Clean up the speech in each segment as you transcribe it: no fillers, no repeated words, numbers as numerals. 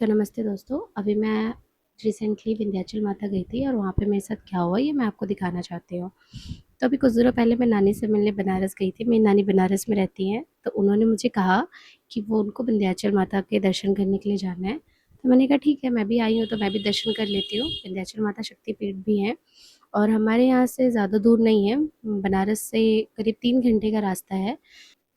तो नमस्ते दोस्तों, अभी मैं रिसेंटली विंध्याचल माता गई थी और वहाँ पे मेरे साथ क्या हुआ ये मैं आपको दिखाना चाहती हूँ। तो अभी कुछ दिनों पहले मैं नानी से मिलने बनारस गई थी। मेरी नानी बनारस में रहती हैं, तो उन्होंने मुझे कहा कि वो उनको विंध्याचल माता के दर्शन करने के लिए जाना है। तो मैंने कहा ठीक है, मैं भी आई हूँ तो मैं भी दर्शन कर लेती हूँ। विंध्याचल माता शक्तिपीठ भी है और हमारे यहाँ से ज़्यादा दूर नहीं है, बनारस से करीब 3 घंटे का रास्ता है।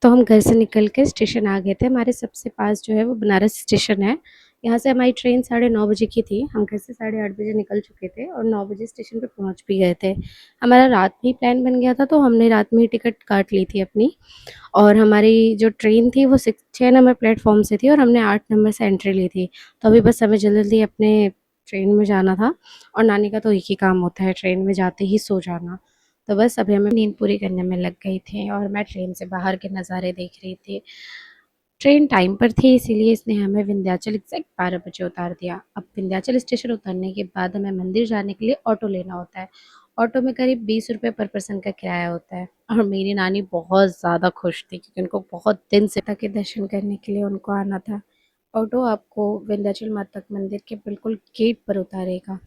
तो हम घर से निकल के स्टेशन आ गए थे। हमारे सबसे पास जो है वो बनारस स्टेशन है। यहाँ से हमारी ट्रेन 9:30 बजे की थी। हम घर से 8:30 बजे निकल चुके थे और 9 बजे स्टेशन पे पहुँच भी गए थे। हमारा रात में ही प्लान बन गया था, तो हमने रात में ही टिकट काट ली थी अपनी। और हमारी जो ट्रेन थी वो 6 नंबर प्लेटफ़ॉर्म से थी और हमने 8 नंबर से एंट्री ली थी। तो अभी बस हमें जल्दी-जल्दी अपने ट्रेन में जाना था और नानी का तो एक ही काम होता है ट्रेन में जाते ही सो जाना। तो बस अभी हमें नींद पूरी करने में लग गई थी और मैं ट्रेन से बाहर के नज़ारे देख रही थी। ट्रेन टाइम पर थी, इसीलिए इसने हमें विंध्याचल एग्ज़ैक्ट 12 बजे उतार दिया। अब विंध्याचल स्टेशन उतरने के बाद हमें मंदिर जाने के लिए ऑटो लेना होता है। ऑटो में करीब 20 रुपए पर पर्सन का किराया होता है और मेरी नानी बहुत ज़्यादा खुश थी क्योंकि उनको बहुत दिन से माता के दर्शन करने के लिए उनको आना था। ऑटो आपको विंध्याचल माता मंदिर के बिल्कुल गेट पर उतारेगा।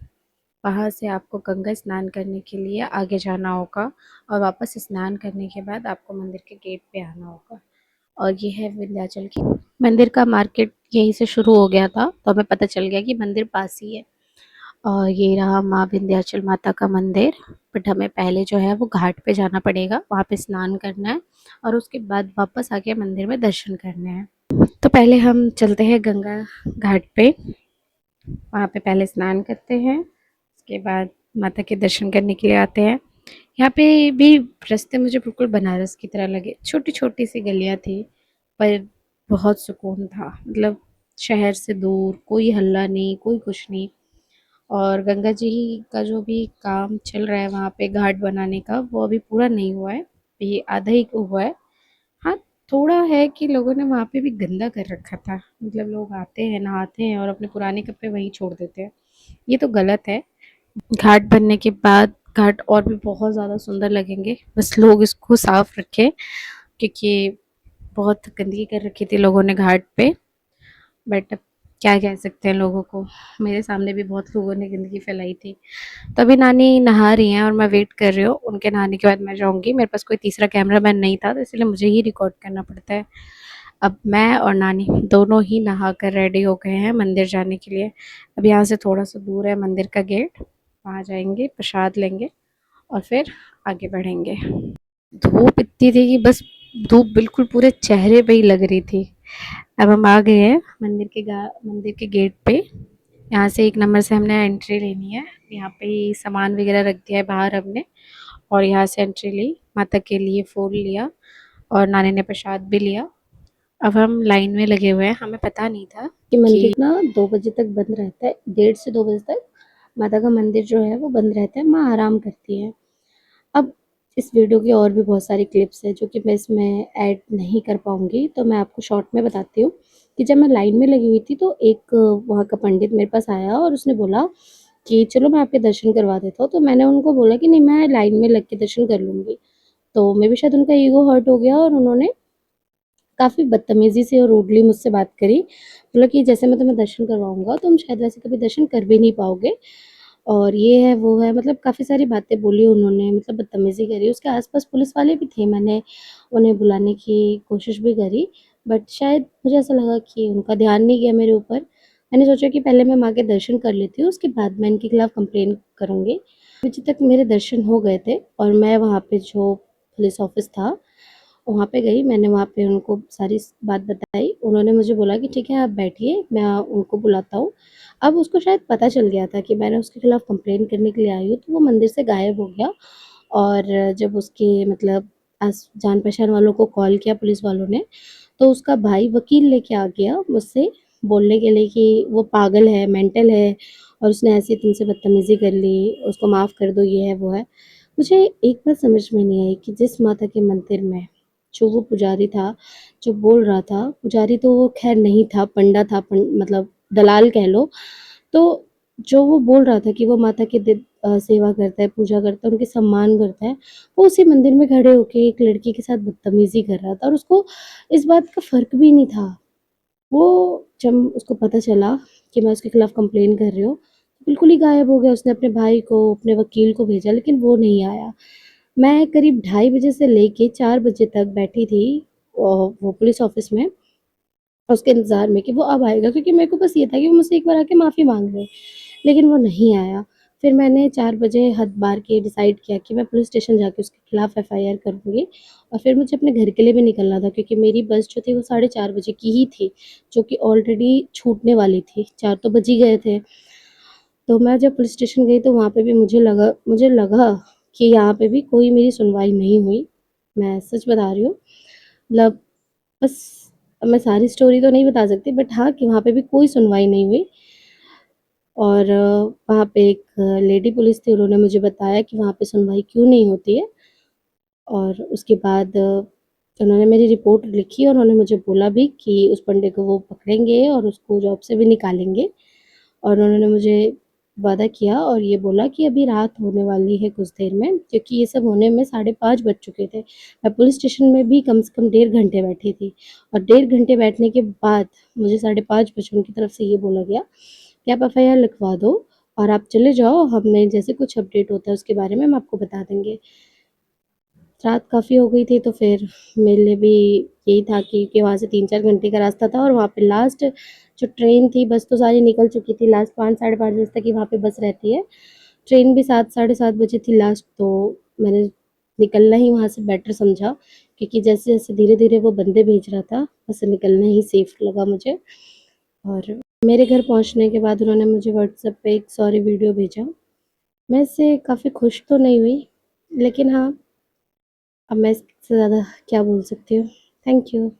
वहाँ से आपको गंगा स्नान करने के लिए आगे जाना होगा और वापस स्नान करने के बाद आपको मंदिर के गेट पे आना होगा। और ये है विंध्याचल की मंदिर का मार्केट। यहीं से शुरू हो गया था, तो हमें पता चल गया कि मंदिर पास ही है। और ये रहा माँ विंध्याचल माता का मंदिर। बट हमें पहले जो है वो घाट पे जाना पड़ेगा, वहाँ पे स्नान करना है और उसके बाद वापस आके मंदिर में दर्शन करने हैं। तो पहले हम चलते हैं गंगा घाट पे, वहाँ पे पहले स्नान करते हैं, उसके बाद माता के दर्शन करने के लिए आते हैं। यहाँ पे भी रास्ते मुझे बिल्कुल बनारस की तरह लगे। छोटी-छोटी सी गलियाँ थी, पर बहुत सुकून था। मतलब शहर से दूर, कोई हल्ला नहीं, कोई कुछ नहीं। और गंगा जी का जो भी काम चल रहा है वहाँ पे घाट बनाने का, वो अभी पूरा नहीं हुआ है, ये आधा ही हुआ है। हाँ, थोड़ा है कि लोगों ने वहाँ पे भी गंदा कर रखा था। मतलब लोग आते हैं, नहाते हैं और अपने पुराने कपड़े वहीं छोड़ देते हैं। ये तो गलत है। घाट बनने के बाद घाट और भी बहुत ज़्यादा सुंदर लगेंगे, बस लोग इसको साफ रखें क्योंकि बहुत गंदगी कर रखी थी लोगों ने घाट पे। बट अब क्या कह सकते हैं लोगों को, मेरे सामने भी बहुत लोगों ने गंदगी फैलाई थी। तो अभी नानी नहा रही हैं और मैं वेट कर रही हूँ, उनके नहाने के बाद मैं जाऊँगी। मेरे पास कोई तीसरा कैमरामैन नहीं था, तो इसलिए मुझे ही रिकॉर्ड करना पड़ता है। अब मैं और नानी दोनों ही नहा कर रेडी हो गए हैं मंदिर जाने के लिए। अब यहाँ से थोड़ा सा दूर है मंदिर का गेट, वहाँ जाएंगे, प्रसाद लेंगे और फिर आगे बढ़ेंगे। धूप इतनी थी कि बस धूप बिल्कुल पूरे चेहरे पे ही लग रही थी। अब हम आ गए हैं मंदिर के गेट पे। यहाँ से 1 नंबर से हमने एंट्री लेनी है। यहाँ पे ही सामान वगैरह रख दिया है बाहर हमने और यहाँ से एंट्री ली, माता के लिए फूल लिया और नानी ने प्रसाद भी लिया। अब हम लाइन में लगे हुए हैं। हमें पता नहीं था कि मंदिर ना 2 बजे तक बंद रहता है, 1:30 से 2 बजे तक माता का मंदिर जो है वो बंद रहता है, माँ आराम करती है। अब इस वीडियो की और भी बहुत सारी क्लिप्स हैं जो कि मैं इसमें ऐड नहीं कर पाऊँगी, तो मैं आपको शॉर्ट में बताती हूँ कि जब मैं लाइन में लगी हुई थी तो एक वहाँ का पंडित मेरे पास आया और उसने बोला कि चलो मैं आपके दर्शन करवा देता हूँ। तो मैंने उनको बोला कि नहीं, मैं लाइन में लग के दर्शन कर लूँगी। तो मे बी शायद उनका ईगो हर्ट हो गया और उन्होंने काफ़ी बदतमीज़ी से और रूडली मुझसे बात करी। बोला कि जैसे मैं तुम्हें दर्शन करवाऊँगा तुम शायद वैसे कभी दर्शन कर भी नहीं पाओगे और ये है, वो है, मतलब काफ़ी सारी बातें बोली उन्होंने, मतलब बदतमीज़ी करी। उसके आस-पास पुलिस वाले भी थे, मैंने उन्हें बुलाने की कोशिश भी करी, बट शायद मुझे ऐसा लगा कि उनका ध्यान नहीं गया मेरे ऊपर। मैंने सोचा कि पहले मैं माँ के दर्शन कर लेती हूँ, उसके बाद मैं इनके खिलाफ़ कंप्लेन करूँगी। बजे तक मेरे दर्शन हो गए थे और मैं वहाँ पे जो पुलिस ऑफिस था, वहाँ पे गई। मैंने वहाँ पे उनको सारी बात बताई। उन्होंने मुझे बोला कि ठीक है आप बैठिए, मैं उनको बुलाता हूँ। अब उसको शायद पता चल गया था कि मैंने उसके खिलाफ़ कंप्लेन करने के लिए आई हूँ, तो वो मंदिर से गायब हो गया। और जब उसके मतलब आस जान पहचान वालों को कॉल किया पुलिस वालों ने, तो उसका भाई वकील लेके आ गया मुझसे बोलने के लिए कि वो पागल है, मेंटल है और उसने ऐसे तुमसे बदतमीज़ी कर ली, उसको माफ़ कर दो, ये है, वो है। मुझे एक बात समझ में नहीं आई कि जिस माता के मंदिर में जो वो पुजारी था, जो बोल रहा था, पुजारी तो वो ख़ैर नहीं था, पंडा था, मतलब दलाल कह लो। तो जो वो बोल रहा था कि वो माता की सेवा करता है, पूजा करता है, उनके सम्मान करता है, वो उसी मंदिर में खड़े होके एक लड़की के साथ बदतमीज़ी कर रहा था और उसको इस बात का फ़र्क भी नहीं था। वो जब उसको पता चला कि मैं उसके खिलाफ़ कंप्लेन कर रही हूँ। बिल्कुल ही गायब हो गया, उसने अपने भाई को, अपने वकील को भेजा लेकिन वो नहीं आया। मैं करीब ढाई बजे से लेके 4 बजे तक बैठी थी वो पुलिस ऑफ़िस में, उसके इंतज़ार में कि वो अब आएगा, क्योंकि मेरे को बस ये था कि वो मुझसे एक बार आके माफ़ी माँग ले, लेकिन वो नहीं आया। फिर मैंने 4 बजे हद बार के डिसाइड किया कि मैं पुलिस स्टेशन जाके उसके खिलाफ़ एफआईआर करूँगी, और फिर मुझे अपने घर के लिए भी निकलना था, क्योंकि मेरी बस जो थी वो 4:30 बजे की ही थी, जो कि ऑलरेडी छूटने वाली थी, 4 तो बज ही गए थे। तो मैं जब पुलिस स्टेशन गई तो वहाँ पे भी मुझे लगा कि यहाँ पे भी कोई मेरी सुनवाई नहीं हुई। मैं सच बता रही हूँ। मतलब बस, अब मैं सारी स्टोरी तो नहीं बता सकती, बट हाँ, कि वहाँ पे भी कोई सुनवाई नहीं हुई। और वहाँ पे एक लेडी पुलिस थी, उन्होंने मुझे बताया कि वहाँ पे सुनवाई क्यों नहीं होती है, और उसके बाद उन्होंने मेरी रिपोर्ट लिखी और उन्होंने मुझे बोला भी कि उस बंदे को वो पकड़ेंगे और उसको जॉब से भी निकालेंगे। और उन्होंने मुझे वादा किया और ये बोला कि अभी रात होने वाली है कुछ देर में, क्योंकि ये सब होने में 5:30 बज चुके थे। मैं पुलिस स्टेशन में भी कम से कम डेढ़ घंटे बैठी थी, और डेढ़ घंटे बैठने के बाद मुझे 5:30 बजे उनकी तरफ से ये बोला गया कि आप एफआईआर लिखवा दो और आप चले जाओ, हमने जैसे कुछ अपडेट होता है उसके बारे में हम आपको बता देंगे। रात काफ़ी हो गई थी, तो फिर मेरे लिए भी यही था कि वहाँ से 3-4 घंटे का रास्ता था, और वहाँ पे लास्ट जो ट्रेन थी, बस तो सारी निकल चुकी थी, लास्ट 5 साढ़े 5 बजे तक ही वहाँ पे बस रहती है। ट्रेन भी 7 साढ़े 7 बजे थी लास्ट, तो मैंने निकलना ही वहाँ से बेटर समझा, क्योंकि जैसे-जैसे धीरे-धीरे वो बंदे भेज रहा था, बस निकलना ही सेफ लगा मुझे। और मेरे घर पहुँचने के बाद उन्होंने मुझे व्हाट्सएप पे एक सॉरी वीडियो भेजा। मैं इससे काफ़ी खुश तो नहीं हुई, लेकिन हाँ, अब मैं इससे ज़्यादा क्या बोल सकती हूँ। Thank you.